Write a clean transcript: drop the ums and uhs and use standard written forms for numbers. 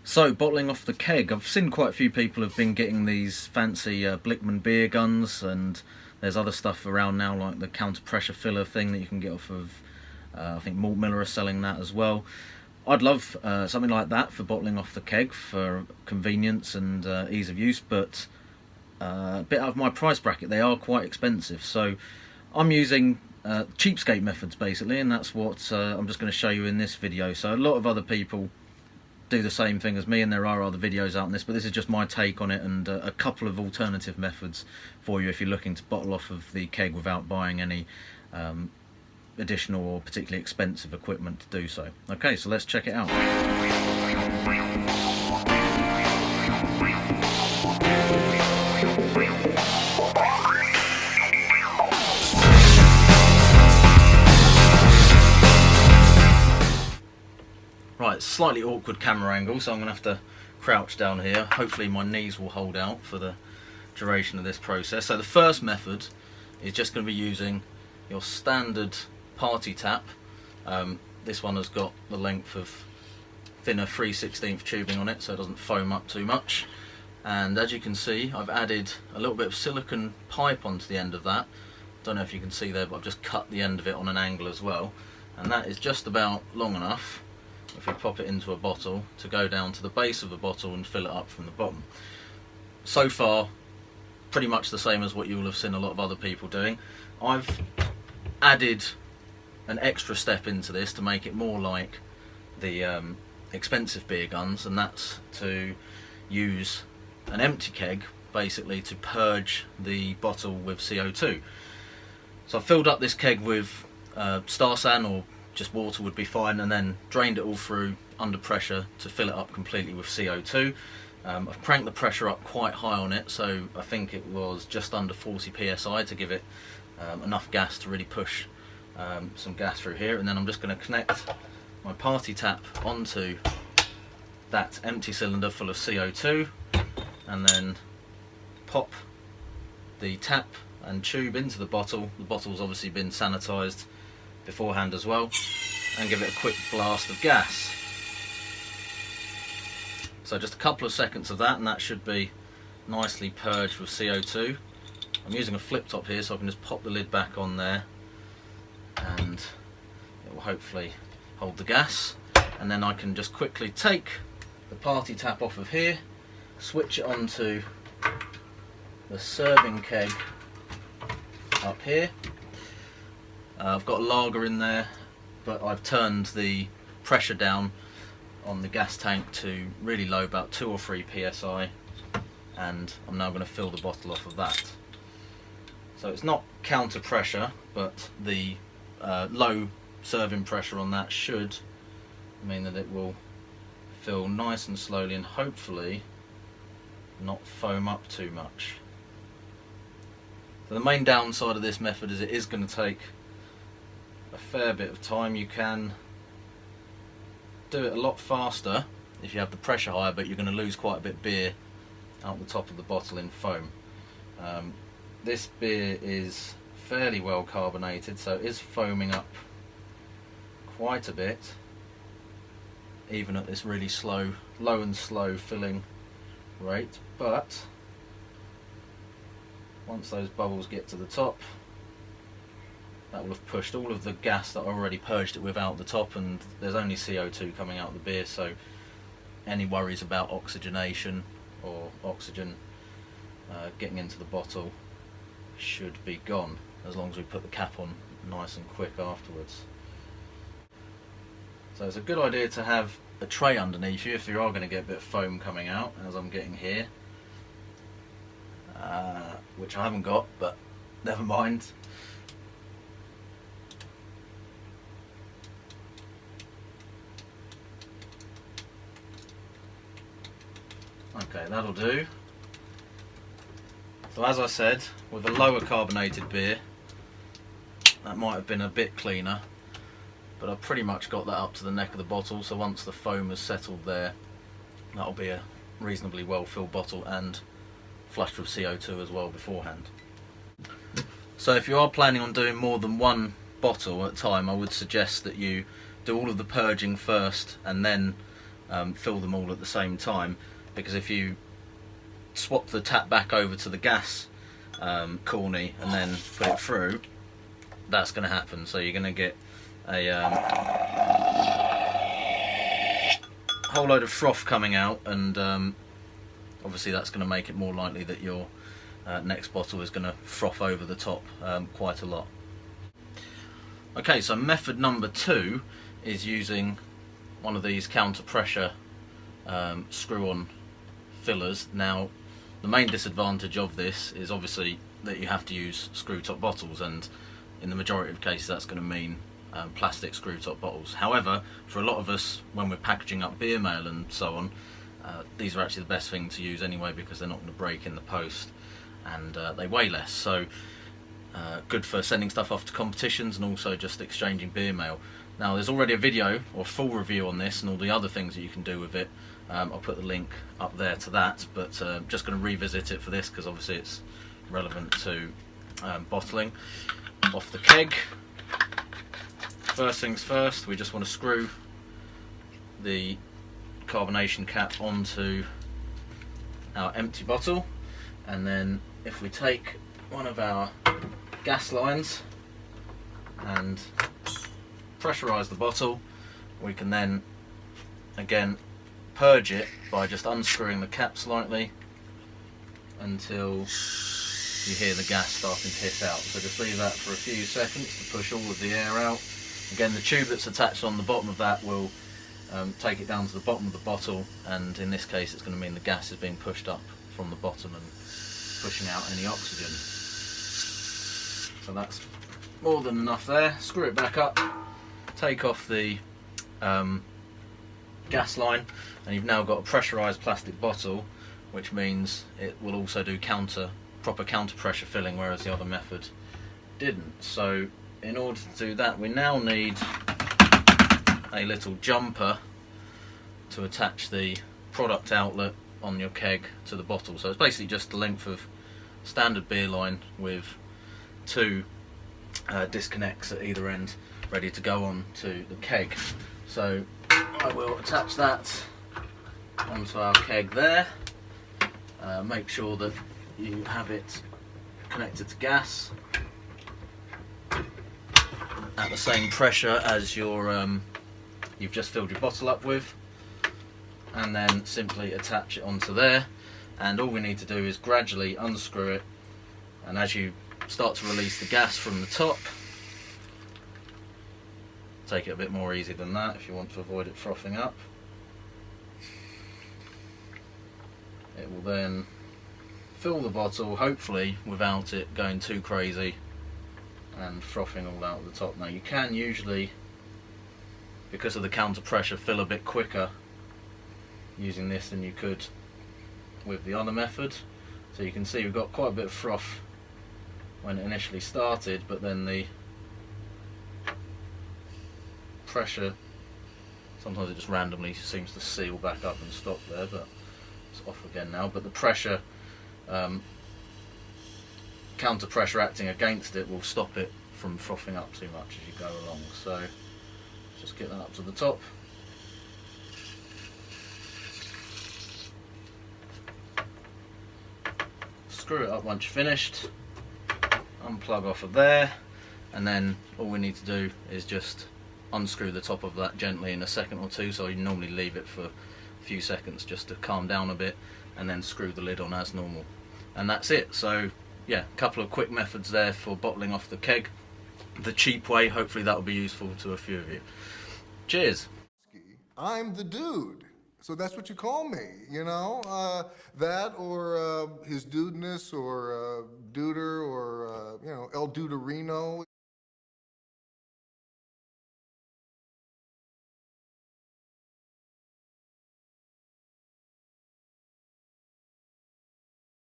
So, bottling off the keg. I've seen quite a few people have been getting these fancy Blickman beer guns, and there's other stuff around now like the counter pressure filler thing that you can get off of, I think Malt Miller are selling that as well. I'd love something like that for bottling off the keg for convenience and ease of use, but a bit out of my price bracket. They are quite expensive, so I'm using cheapskate methods basically, and that's what I'm just going to show you in this video. So a lot of other people do the same thing as me, and there are other videos out on this, but this is just my take on it and a couple of alternative methods for you if you're looking to bottle off of the keg without buying any additional or particularly expensive equipment to do so. Okay, so let's check it out. Right, slightly awkward camera angle, so I'm going to have to crouch down here. Hopefully my knees will hold out for the duration of this process. So the first method is just going to be using your standard party tap. This one has got the length of thinner 3/16 tubing on it, so it doesn't foam up too much. And as you can see, I've added a little bit of silicone pipe onto the end of that. Don't know if you can see there, but I've just cut the end of it on an angle as well. And that is just about long enough, if we pop it into a bottle, to go down to the base of the bottle and fill it up from the bottom. So far, pretty much the same as what you will have seen a lot of other people doing. I've added an extra step into this to make it more like the expensive beer guns, and that's to use an empty keg basically to purge the bottle with CO2. So I filled up this keg with Star San, or just water would be fine, and then drained it all through under pressure to fill it up completely with CO2. I've cranked the pressure up quite high on it, so I think it was just under 40 psi to give it enough gas to really push some gas through here. And then I'm just going to connect my party tap onto that empty cylinder full of CO2, and then pop the tap and tube into the bottle. The bottle's obviously been sanitized beforehand as well, and give it a quick blast of gas. So just a couple of seconds of that, and that should be nicely purged with CO2. I'm using a flip top here, so I can just pop the lid back on there, and it will hopefully hold the gas. And then I can just quickly take the party tap off of here, switch it onto the serving keg up here. I've got a lager in there, but I've turned the pressure down on the gas tank to really low, about 2 or 3 psi, and I'm now going to fill the bottle off of that. So it's not counter pressure, but the low serving pressure on that should mean that it will fill nice and slowly and hopefully not foam up too much. So the main downside of this method is it is going to take a fair bit of time. You can do it a lot faster if you have the pressure higher, but you're going to lose quite a bit of beer out the top of the bottle in foam. This beer is fairly well carbonated, so it is foaming up quite a bit, even at this really low and slow filling rate. But once those bubbles get to the top, that will have pushed all of the gas that I already purged it with out the top, and there's only CO2 coming out of the beer, so any worries about oxygenation or oxygen getting into the bottle should be gone, as long as we put the cap on nice and quick afterwards. So it's a good idea to have a tray underneath you if you are going to get a bit of foam coming out, as I'm getting here, which I haven't got, but never mind. Okay, that'll do. So as I said, with a lower carbonated beer, that might have been a bit cleaner, but I've pretty much got that up to the neck of the bottle, so once the foam has settled there, that'll be a reasonably well filled bottle and flushed with CO2 as well beforehand. So if you are planning on doing more than one bottle at a time, I would suggest that you do all of the purging first and then fill them all at the same time, because if you swap the tap back over to the gas corny and then put it through, that's going to happen. So you're going to get a whole load of froth coming out, and obviously that's going to make it more likely that your next bottle is going to froth over the top quite a lot. Okay, so method number 2 is using one of these counter pressure screw-on fillers. Now, the main disadvantage of this is obviously that you have to use screw top bottles, and in the majority of cases that's going to mean plastic screw top bottles. However, for a lot of us, when we're packaging up beer mail and so on, these are actually the best thing to use anyway, because they're not going to break in the post, and they weigh less. So good for sending stuff off to competitions and also just exchanging beer mail. Now, there's already a video or full review on this and all the other things that you can do with it. I'll put the link up there to that, but just going to revisit it for this because obviously it's relevant to bottling. Off the keg, first things first, we just want to screw the carbonation cap onto our empty bottle, and then if we take one of our gas lines and pressurize the bottle, we can then again purge it by just unscrewing the cap slightly until you hear the gas starting to hiss out. So just leave that for a few seconds to push all of the air out. Again, the tube that's attached on the bottom of that will take it down to the bottom of the bottle, and in this case it's going to mean the gas is being pushed up from the bottom and pushing out any oxygen. So that's more than enough there. Screw it back up, take off the gas line, and you've now got a pressurized plastic bottle, which means it will also do proper counter pressure filling, whereas the other method didn't. So in order to do that, we now need a little jumper to attach the product outlet on your keg to the bottle. So it's basically just the length of standard beer line with 2 disconnects at either end ready to go on to the keg. So I will attach that onto our keg there. Make sure that you have it connected to gas at the same pressure as your you've just filled your bottle up with, and then simply attach it onto there. And all we need to do is gradually unscrew it, and as you start to release the gas from the top, take it a bit more easy than that if you want to avoid it frothing up. It will then fill the bottle, hopefully without it going too crazy and frothing all out of the top. Now, you can usually, because of the counter pressure, fill a bit quicker using this than you could with the other method. So you can see we've got quite a bit of froth when it initially started, but then the pressure, sometimes it just randomly seems to seal back up and stop there, but it's off again now. But the pressure, counter pressure acting against it, will stop it from frothing up too much as you go along. So just get that up to the top. Screw it up once you're finished, unplug off of there, and then all we need to do is just unscrew the top of that gently in a second or two. So you normally leave it for a few seconds just to calm down a bit, and then screw the lid on as normal, and that's it. So yeah, a couple of quick methods there for bottling off the keg, the cheap way. Hopefully that will be useful to a few of you. Cheers. I'm the dude, so that's what you call me, you know, that or his dudeness or duder or, you know, El Duderino.